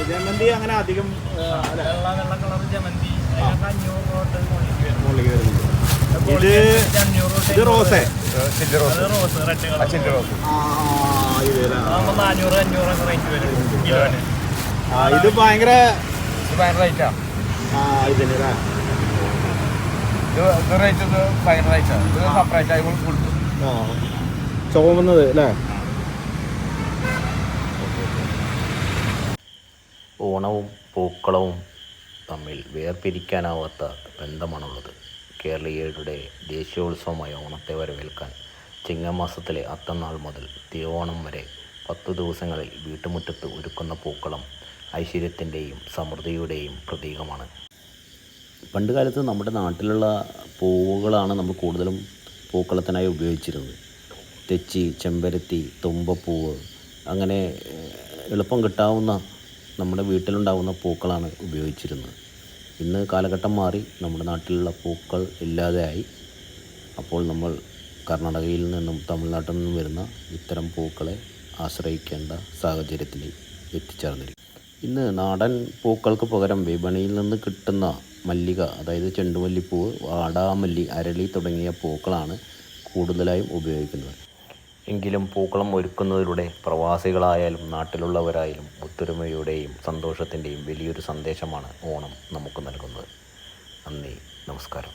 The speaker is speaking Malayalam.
ജമന്തി അങ്ങനെ അധികം വെള്ള കളർ ജമന്തി 500 മുകളിലേക്ക് വരുന്നുണ്ട്. ഇത് റോസേ റോസ് റെഡ് കളർ ഇത് 400-500 റേഞ്ച് വരും കിലോന്. ഇത് ഭയങ്കര റേറ്റാ ഇതിന് ഇത് റേറ്റ് ഭയങ്കര റേറ്റാണ്. ഇത് സെപ്പറേറ്റ് ആയി കൊടുക്കും. ചുവന്നത് അല്ലേ? ഓണവും പൂക്കളവും തമ്മിൽ വേർപിരിക്കാനാവാത്ത ബന്ധമാണുള്ളത്. കേരളീയരുടെ ദേശീയോത്സവമായ ഓണത്തെ വരവേൽക്കാൻ ചിങ്ങമാസത്തിലെ അത്തനാൾ മുതൽ തിരുവോണം വരെ 10 ദിവസങ്ങളിൽ വീട്ടുമുറ്റത്ത് ഒരുക്കുന്ന പൂക്കളം ഐശ്വര്യത്തിൻ്റെയും സമൃദ്ധിയുടെയും പ്രതീകമാണ്. പണ്ട് കാലത്ത് നമ്മുടെ നാട്ടിലുള്ള പൂവുകളാണ് നമ്മൾ കൂടുതലും പൂക്കളത്തിനായി ഉപയോഗിച്ചിരുന്നത്. തെച്ചി, ചെമ്പരത്തി, തുമ്പപ്പൂവ്, അങ്ങനെ എളുപ്പം കിട്ടാവുന്ന നമ്മുടെ വീട്ടിലുണ്ടാകുന്ന പൂക്കളാണ് ഉപയോഗിച്ചിരുന്നത്. ഇന്ന് കാലഘട്ടം മാറി നമ്മുടെ നാട്ടിലുള്ള പൂക്കൾ ഇല്ലാതെയായി. അപ്പോൾ നമ്മൾ കർണാടകയിൽ നിന്നും തമിഴ്നാട്ടിൽ നിന്നും വരുന്ന ഇത്തരം പൂക്കളെ ആശ്രയിക്കേണ്ട സാഹചര്യത്തിൽ എത്തിച്ചേർന്നിരിക്കും. ഇന്ന് നാടൻ പൂക്കൾക്ക് പകരം വിപണിയിൽ നിന്ന് കിട്ടുന്ന മല്ലിക, അതായത് ചെണ്ടുമല്ലിപ്പൂവ്, വാടാമല്ലി, അരളി തുടങ്ങിയ പൂക്കളാണ് കൂടുതലായും ഉപയോഗിക്കുന്നത്. എങ്കിലും പൂക്കളം ഒരുക്കുന്നതിലൂടെ പ്രവാസികളായാലും നാട്ടിലുള്ളവരായാലും ഒത്തൊരുമയുടെയും സന്തോഷത്തിൻ്റെയും വലിയൊരു സന്ദേശമാണ് ഓണം നമുക്ക് നൽകുന്നത്. നന്ദി, നമസ്കാരം.